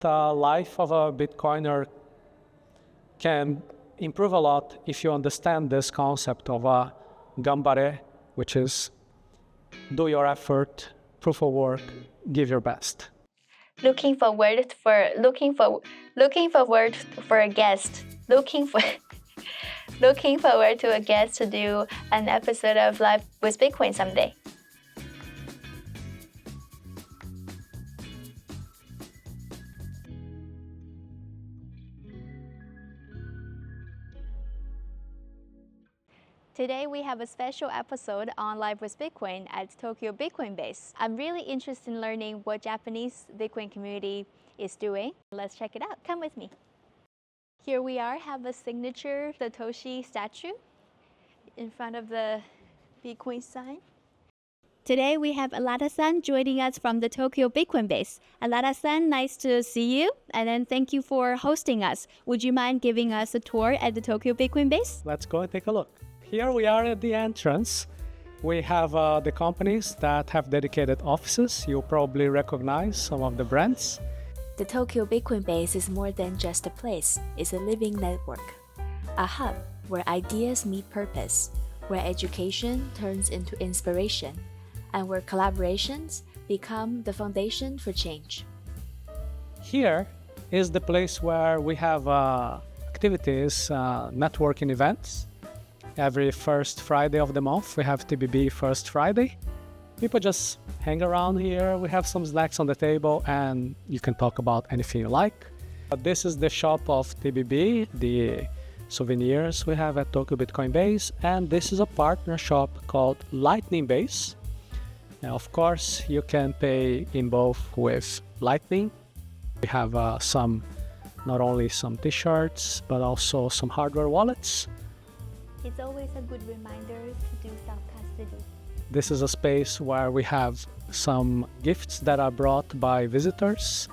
The life of a Bitcoiner can improve a lot if you understand this concept of a gambare, which is do your effort, proof of work, give your best. Looking forward for a guest. Looking forward to a guest to do an episode of Live with Bitcoin someday. Today we have a special episode on Live with Bitcoin at Tokyo Bitcoin Base. I'm really interested in learning what Japanese Bitcoin community is doing. Let's check it out. Come with me. Here we have a signature Satoshi statue in front of the Bitcoin sign. Today we have Alada-san joining us from the Tokyo Bitcoin Base. Alada-san, nice to see you, and then thank you for hosting us. Would you mind giving us a tour at the Tokyo Bitcoin Base? Let's go and take a look. Here we are at the entrance. We have the companies that have dedicated offices. You'll probably recognize some of the brands. The Tokyo Bitcoin Base is more than just a place, it's a living network. A hub where ideas meet purpose, where education turns into inspiration, and where collaborations become the foundation for change. Here is the place where we have activities, networking events. Every first Friday of the month, we have TBB First Friday. People just hang around here. We have some snacks on the table and you can talk about anything you like. This is the shop of TBB, the souvenirs we have at Tokyo Bitcoin Base. And this is a partner shop called Lightning Base. Now, of course, you can pay in both with Lightning. We have not only some t-shirts, but also some hardware wallets. It's always a good reminder to do self-custody. This is a space where we have some gifts that are brought by visitors.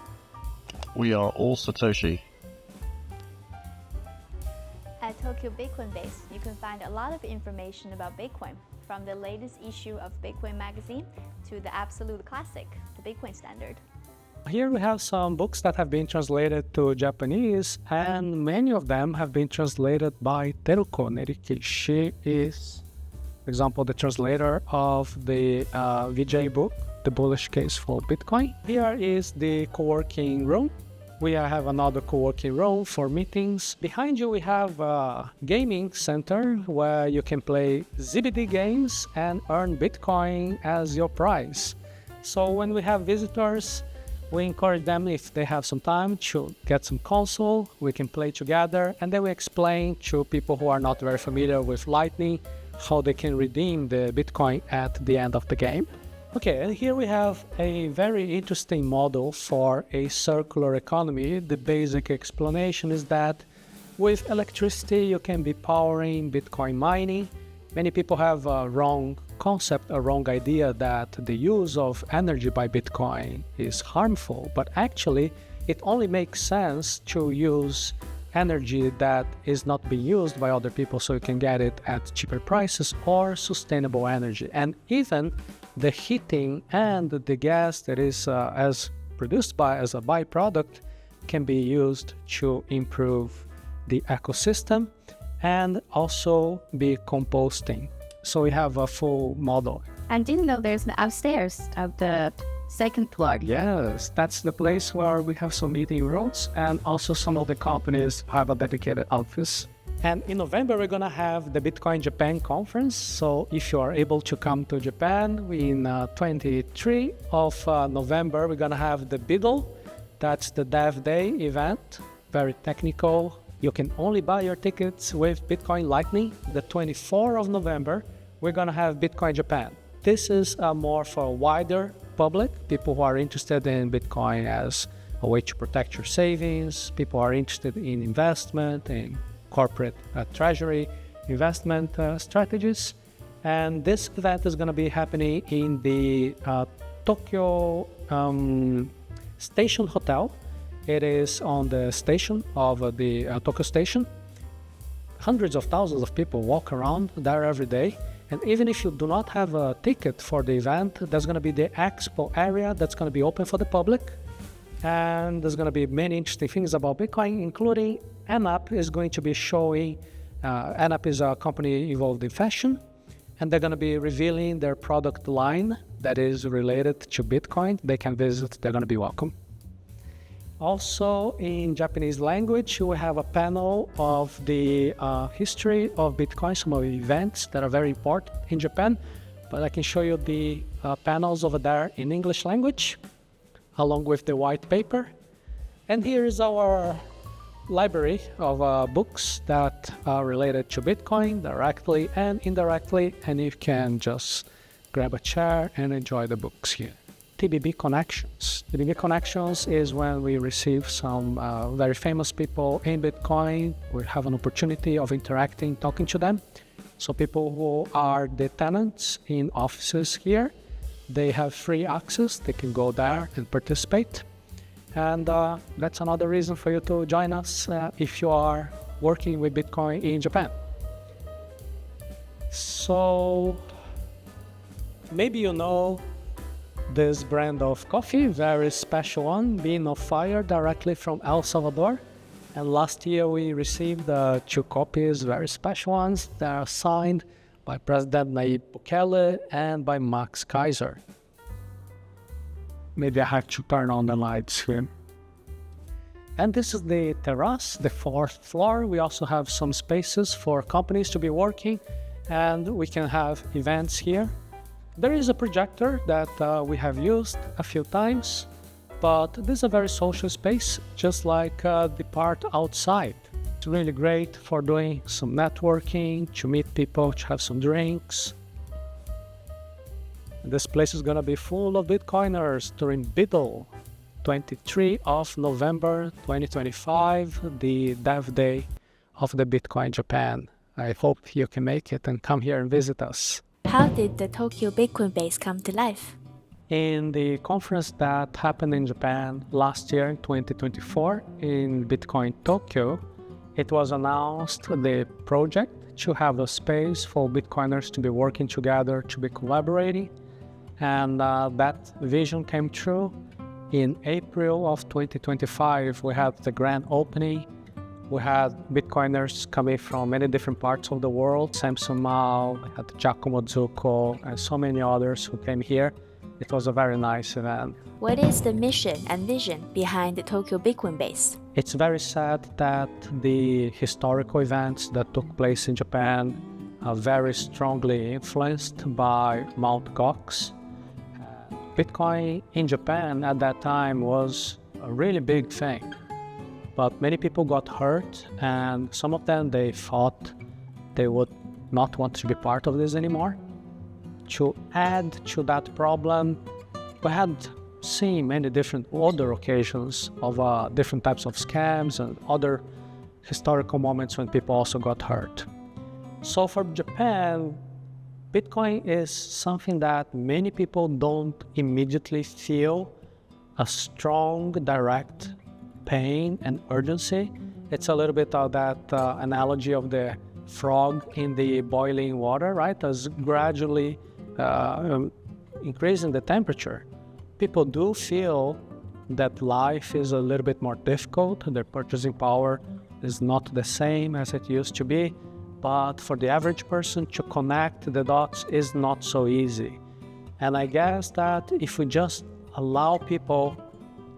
We are all Satoshi. At Tokyo Bitcoin Base, you can find a lot of information about Bitcoin, from the latest issue of Bitcoin magazine to the absolute classic, the Bitcoin Standard. Here we have some books that have been translated to Japanese, and many of them have been translated by Teruko Neriki. She is, for example, the translator of the VJ book, The Bullish Case for Bitcoin. Here is the co-working room. We have another co-working room for meetings. Behind you we have a gaming center where you can play ZBD games and earn Bitcoin as your prize. So when we have visitors, we encourage them, if they have some time, to get some console, we can play together, and then we explain to people who are not very familiar with Lightning how they can redeem the Bitcoin at the end of the game. Okay, and here we have a very interesting model for a circular economy. The basic explanation is that with electricity you can be powering Bitcoin mining. Many people have a wrong concept, a wrong idea that the use of energy by Bitcoin is harmful, but actually it only makes sense to use energy that is not being used by other people so you can get it at cheaper prices, or sustainable energy. And even the heating and the gas that is as produced as a byproduct can be used to improve the ecosystem and also be composting. So we have a full model. I didn't know there's upstairs of the second floor. Yes, that's the place where we have some meeting rooms, and also some of the companies have a dedicated office. And in November, we're going to have the Bitcoin Japan conference. So if you are able to come to Japan, in 23 of November, we're going to have the BIDL. That's the Dev Day event, very technical. You can only buy your tickets with Bitcoin Lightning. The 24th of November, we're going to have Bitcoin Japan. This is more for a wider public, people who are interested in Bitcoin as a way to protect your savings, people who are interested in investment, in corporate treasury, investment strategies. And this event is going to be happening in the Tokyo Station Hotel. It is on the station of the Tokyo Station. Hundreds of thousands of people walk around there every day. And even if you do not have a ticket for the event, there's going to be the expo area that's going to be open for the public. And there's going to be many interesting things about Bitcoin, including NAP is going to be showing, NAP is a company involved in fashion, and they're going to be revealing their product line that is related to Bitcoin. They can visit, they're going to be welcome. Also, in Japanese language, we have a panel of the history of Bitcoin, some of the events that are very important in Japan, but I can show you the panels over there in English language, along with the white paper. And here is our library of books that are related to Bitcoin directly and indirectly, and you can just grab a chair and enjoy the books here. TBB Connections. TBB Connections is when we receive some very famous people in Bitcoin. We have an opportunity of interacting, talking to them. So people who are the tenants in offices here, they have free access. They can go there and participate. And that's another reason for you to join us if you are working with Bitcoin in Japan. So maybe you know this brand of coffee, very special one, Bean of Fire, directly from El Salvador. And last year we received 2 copies, very special ones, that are signed by President Nayib Bukele and by Max Kaiser. Maybe I have to turn on the lights here. And this is the terrace, the 4th floor. We also have some spaces for companies to be working, and we can have events here. There is a projector that we have used a few times, but this is a very social space, just like the part outside. It's really great for doing some networking, to meet people, to have some drinks. This place is going to be full of Bitcoiners during BIDL, 23 of November 2025, the Dev Day of the Bitcoin Japan. I hope you can make it and come here and visit us. How did the Tokyo Bitcoin base come to life? In the conference that happened in Japan last year in 2024 in Bitcoin Tokyo, it was announced the project to have a space for Bitcoiners to be working together, to be collaborating. And that vision came true. In April of 2025, we had the grand opening. We had Bitcoiners coming from many different parts of the world. Samson Mao, we had Giacomo Zucco, and so many others who came here. It was a very nice event. What is the mission and vision behind the Tokyo Bitcoin base? It's very sad that the historical events that took place in Japan are very strongly influenced by Mt. Gox. Bitcoin in Japan at that time was a really big thing. But many people got hurt, and some of them, they thought they would not want to be part of this anymore. To add to that problem, we had seen many different other occasions of different types of scams and other historical moments when people also got hurt. So for Japan, Bitcoin is something that many people don't immediately feel a strong, direct pain and urgency. It's a little bit of that analogy of the frog in the boiling water, right? As gradually increasing the temperature, people do feel that life is a little bit more difficult. Their purchasing power is not the same as it used to be. But for the average person, to connect the dots is not so easy. And I guess that if we just allow people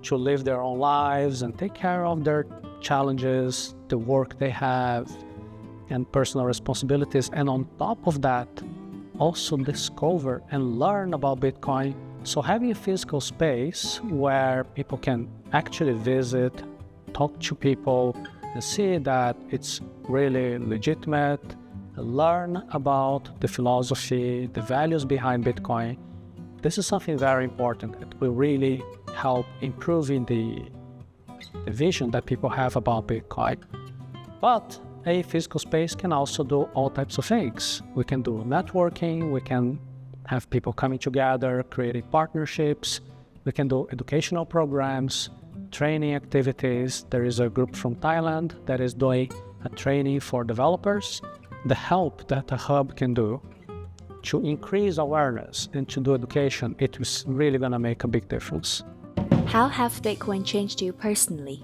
to live their own lives and take care of their challenges, the work they have, and personal responsibilities, and on top of that, also discover and learn about Bitcoin. So having a physical space where people can actually visit, talk to people, and see that it's really legitimate, learn about the philosophy, the values behind Bitcoin. This is something very important that will really help improving the vision that people have about Bitcoin. But a physical space can also do all types of things. We can do networking, we can have people coming together, creating partnerships, we can do educational programs, training activities. There is a group from Thailand that is doing a training for developers. The help that a hub can do to increase awareness and to do education, it is really going to make a big difference. How have Bitcoin changed you personally?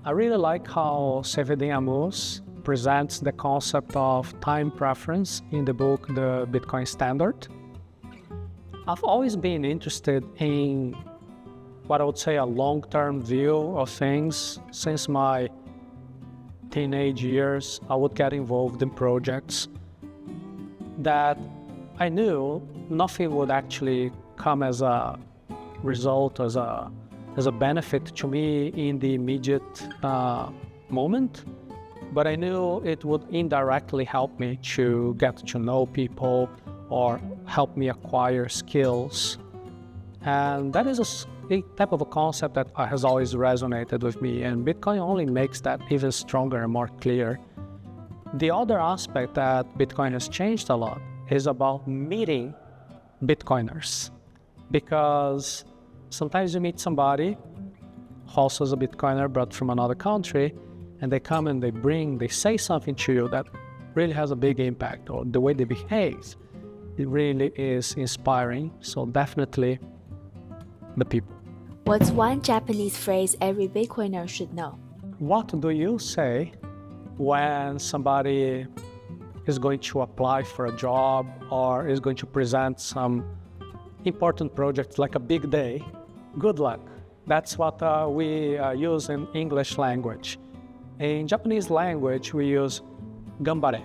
I really like how Sevedin Amos presents the concept of time preference in the book The Bitcoin Standard. I've always been interested in what I would say a long-term view of things. Since my teenage years, I would get involved in projects that I knew nothing would actually come as a result, as a benefit to me in the immediate moment, but I knew it would indirectly help me to get to know people or help me acquire skills. And that is a type of a concept that has always resonated with me, and Bitcoin only makes that even stronger and more clear. The other aspect that Bitcoin has changed a lot is about meeting Bitcoiners, because sometimes you meet somebody who also is a Bitcoiner but from another country, and they come and they say something to you that really has a big impact, or the way they behave, it really is inspiring. So definitely the people. What's one Japanese phrase every Bitcoiner should know? What do you say when somebody is going to apply for a job or is going to present some important project like a big day? Good luck. That's what we use in English language. In Japanese language, we use gambare.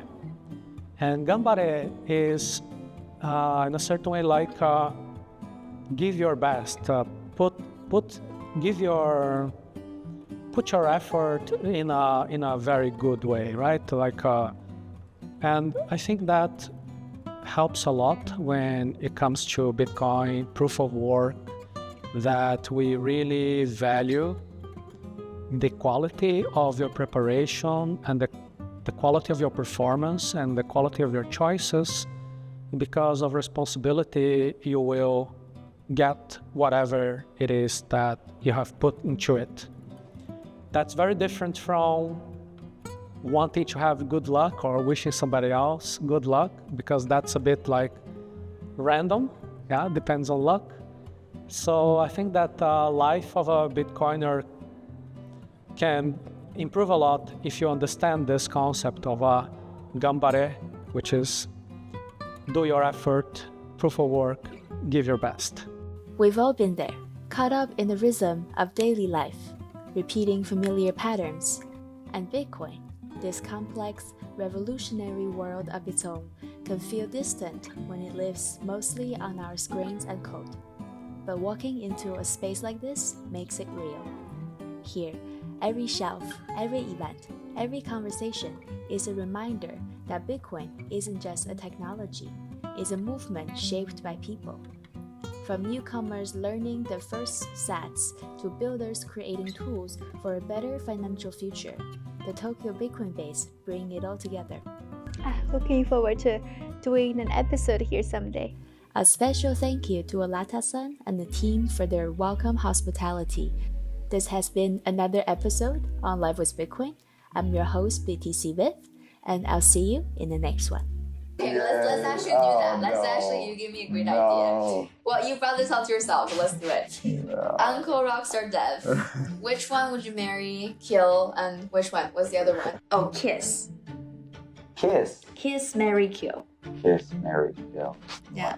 And gambare is, in a certain way, like give your best. Put your effort in a very good way, right? And I think that helps a lot when it comes to Bitcoin proof of work, that we really value the quality of your preparation and the quality of your performance and the quality of your choices. Because of responsibility, you will get whatever it is that you have put into it. That's very different from wanting to have good luck or wishing somebody else good luck, because that's a bit like random, depends on luck. So I think that the life of a Bitcoiner can improve a lot if you understand this concept of a gambare, which is do your effort, proof of work, give your best. We've all been there, caught up in the rhythm of daily life, repeating familiar patterns. And Bitcoin, this complex, revolutionary world of its own, can feel distant when it lives mostly on our screens and code. But walking into a space like this makes it real. Here, every shelf, every event, every conversation is a reminder that Bitcoin isn't just a technology, it's a movement shaped by people. From newcomers learning their first sats to builders creating tools for a better financial future, the Tokyo Bitcoin Base bring it all together. Looking forward to doing an episode here someday. A special thank you to Alata-san and the team for their welcome hospitality. This has been another episode on Live with Bitcoin. I'm your host, btcvivc, and I'll see you in the next one. Okay, let's actually do that. Let's actually, you give me a great idea. Well, you brought this out to yourself, so let's do it. Uncle Rockstar Dev. Which one would you marry, kill, and which one? What's the other one? Oh, kiss. Kiss. Kiss, marry, kill. Kiss, marry, kill. Yeah.